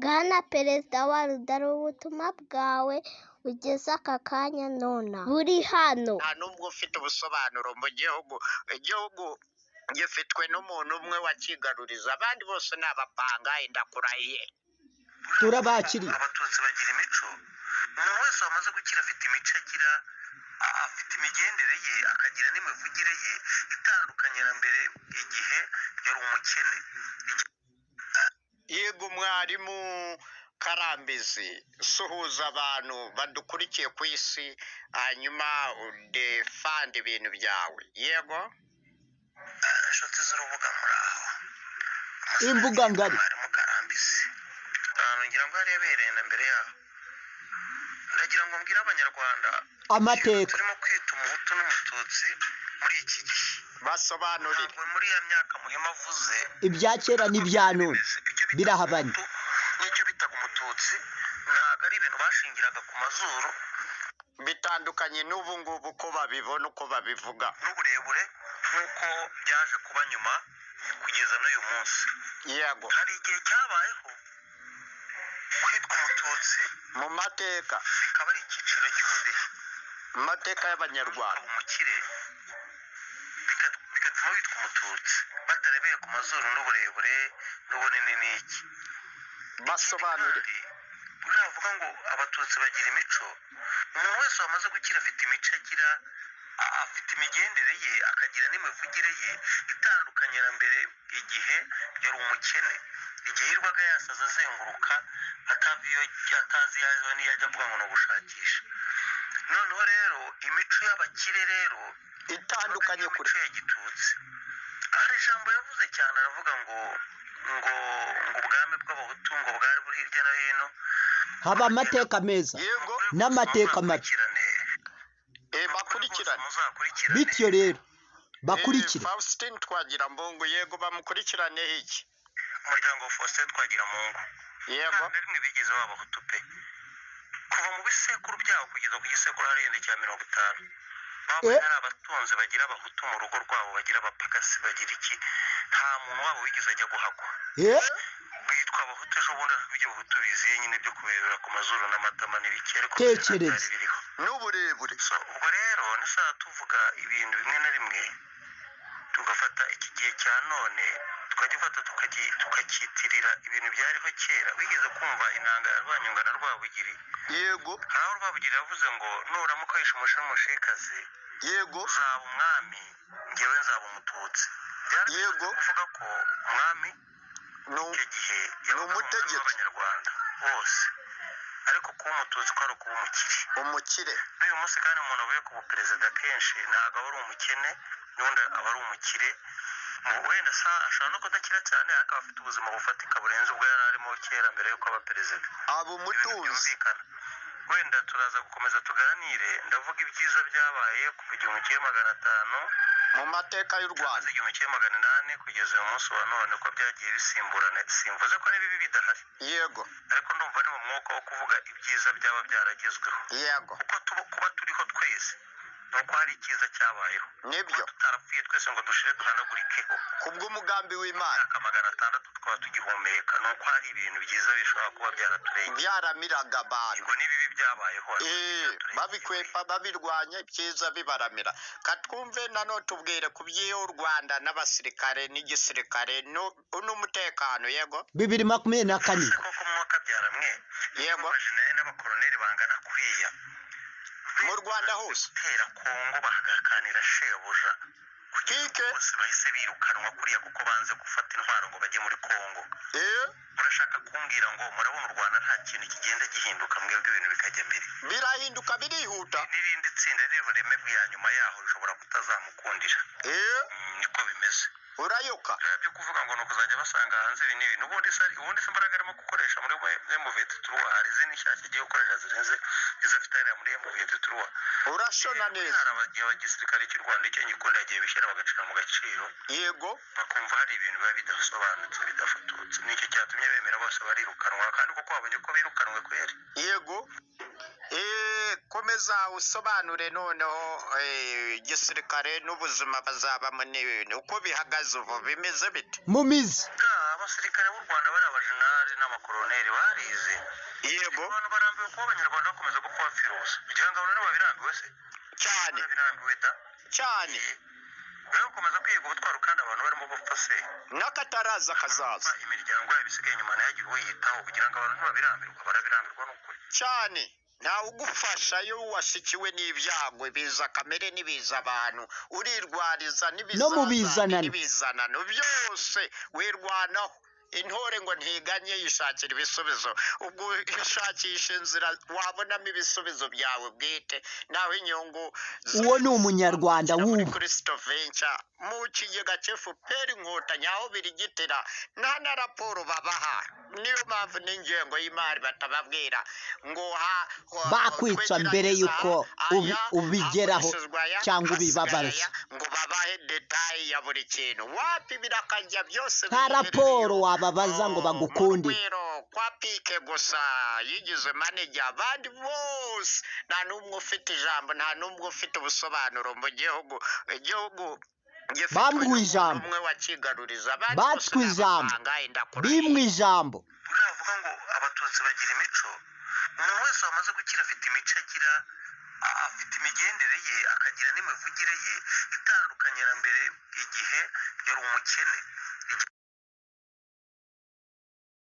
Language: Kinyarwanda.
Bwana Perezida wacu, dore ubutumwa bwawe ugeze aka kanya nona buri hano. nta nubwo ufite ubusobanuro mu igihugu gifitwe n'umuntu umwe wakigaruriza, abandi bose ni abapanga. Ndakurahiye turabakiriye. Abatutsi bagira imico, umuntu wese wamaze gukira afite imico agira, afite imigendere ye, akagira n'imivugire ye itandukanye na mbere igihe yari umukene. yego mwarimu Karambizi, suhuza abantu badukurikiye ku isi, hanyuma udefande ibintu byawe. Yego Inshuti z'urubuga muraho, Imbuga ngari. mwarimu Karambizi, ngira ngo hari yabereye na mbere yaho. Ndagira ngo mbwire abanyarwanda Amateka. turimo kwita umuhutu n'umututsi muri iki gihe, basobanurire. ntabwo muri ya myaka Muhima avuze Ibya kera n'ibya none birahabanye. n'icyo bitaga umututsi ntabwo ari ibintu bashingiraga ku mazuru Bitandukanye n'ubu ngubu uko babibona, uko babivuga. n'uburebure nk'uko byaje kuba nyuma kugeza n'uyu munsi. Yego Hari igihe cyabayeho kwitwa umututsi mu mateka, bikaba ari icyiciro cy'ubudehe, mu mateka y'abanyarwanda. umukire bigatuma witwa umututsi batarebeye ku mazuru n'uburebure n'ubunini n'iki. Basobanurire. Uravuga ngo abatutsi bagira imico, umuntu wese wamaze gukira afite imico agira, afite imigendere ye, akagira n'imivugire ye itandukanye na mbere igihe yari umukene, igihe yirwaga yasaza azenguruka atazi yazo niyo ajya avuga ngo ni ugushakisha. Noneho rero imico y'abakire rero Itandukanye kure. imico ya gitutsi. Hari ijambo yavuze cyane aravuga ngo ubwami bw'abahutu ngo bwari buri hirya no hino, Haba amateka meza Yego n'amateka mabi. bakurikirane. muzakurikirane. Bityo rero bakurikire. Faustin Twagiramungu, yego bamukurikirane iki? Umuryango wa Faustin Twagiramungu Yego nta na rimwe bigeze babahutu pe, kuva mu bisekuru byabo kugeza ku gisekuru harindi cya 50 babaye ari abatunzi bagira abahutu mu rugo rwabo, bagira abapagasi, bagira iki, nta muntu wabo wigeze ajya guhagwa. Bitwa abahutu ejo bundi bijya abahutu biziye nyine byo kuberebera ku mazuru n'amatama n'ibiki, ariko Tekereza. byari biriho n'uburebure. ubwo rero nisaha tuvuga ibintu bimwe na rimwe tugafata iki gihe cya none tukagifata tukacyitirira ibintu byariho kera. Wigeze kumva inanga ya Rwanyonga na Rwabugiri? Yego hari aho Rwabugiri yavuze ngo nuramuka wishe umushe n'umushikazi yego uzaba umwami, ngewe nzaba umututsi. Byari Yego. kuvuga ko umwami Nu- icyo gihe ni yabaga umutegetsi. w'abanyarwanda bose, ariko kuba umututsi ko ari ukuba umukire. umukire. N'uyu munsi kandi umuntu avuye ku buperezida kenshi ntabwo aba ari umukene, n'undi aba ari umukire. Wenda ashobora no kudakira cyane ariko aba afite ubuzima bufatika burenze ubwo yari arimo kera mbere y'uko aba perezida. aba Ibintu umutunzi. byumvikana. Wenda turaza gukomeza tuganire, ndavuga ibyiza byabaye kuva 1500 mu mateka y'u Rwanda. 1800 kugeza uyu munsi wa none ko byagiye bisimburana. Simvuze ko n'ibibi bidahari, Yego ariko ndumva ni mu mwuka wo kuvuga ibyiza byaba byaragezweho, yego kuko kuba turiho twese nuko hari icyiza cyabayeho. nibyo. Kuba tutarapfuye twese ngo dushire duhanagurikeho Kubw'umugambi w'Imana imyaka 600 tukaba tugihumeka, nuko hari ibintu byiza bishobora kuba byaraturengeye. byaramiraga abantu. Ngo n'ibibi byabayeho babikwepa babirwanya, ibyiza bibaramira. Katwumve nanone tubwire ku by'u Rwanda n'abasirikare n'igisirikare n'umutekano. Yego 2024. koko mwaka byaramwe Yego. abajinari n'abakoroneri bangana kuriya mu Rwanda hose. gutera Kongo bahagakanira shebuja Kike. bose bahise birukanwa kuriya kuko banze gufata intwaro ngo bajye muri Kongo. Murashaka kumbwira ngo murabona u Rwanda nta kintu kigenda gihinduka, mwebwe ibintu bikajya mbere? Birahinduka birihuta. N'irindi tsinda riri bureme bwa nyuma yaho rishobora kutazamukundira. Niko bimeze. Urayoka. Byo kuvuga ngo nukuzajya basanga hanze ibi n'ibintu, ubundi se imbaraga arimo gukoresha muri M23 hari izindi nshyashya agiye gukoresha zirenze izo afite hariya muri M23. Urashona neza. Hari abagiye igisirikare cy'u Rwanda icyo gikunda yagiye bishyira bagacira mu gaciro. Yego Bakumva hari ibintu biba bidasobanutse bidafututse, nicyo cyatumye bemera bose barirukanwa, kandi kuko babonye ko birukanwe kweri. Yego komeza usobanure noneho igisirikare n'ubuzima bazabamo n'ibintu uko bihagaze ubu bimeze bite? Mu mizi. Abasirikare b'u Rwanda bari abajenali n'abakoloneli koroneri barize yego abantu barambiwe kuba abanyarwanda bakomeza gupfa bafirosa kugira ngo abantu babirambiwe se cyane babirambiwe da cyane rero gukomeza kwiga ubutwaro kandi abantu barimo bapfa se n'akataraza kazaza imiryango yabo isigaye inyuma ntihagire uyitaho kugira ngo abantu ntibabirambirwa barabirambirwa n'ukuri cyane ntawe ugufasha iyo washikiwe n'ibyago ibiza kamere n'ibiza abantu urirwariza no mu bizanano n'ibizanano byose wirwanaho intore ngo ntiganye yishakira ibisubizo ubwo ishakisha inzira wabonamo ibisubizo byawe bwite naho inyungu uwo ni umunyarwanda muri w'ubu Christophe Venture mu kigega cy'FPR Inkotanyi aho birigitira nta na raporo babaha niyo mpamvu n'ingengo y'imari batababwira ngo bakwica mbere y'uko ubigeraho cyangwa ubibabaza ngo babahe detaye ya buri kintu wapi birakajya byose nta raporo wababaza ngo bagukunde kwa pike gusa yigize manager abandi bose nta n'umwe ufite ijambo nta n'umwe ufite ubusobanuro mu gihugu bambuwe ijambo batswe ijambo bimwe ijambo uravuga ngo abatutsi bagira imico umuntu wese wamaze gukira afite imico agira afite imigendere ye akagira n'imivugire ye itandukanye na mbere igihe yari umukene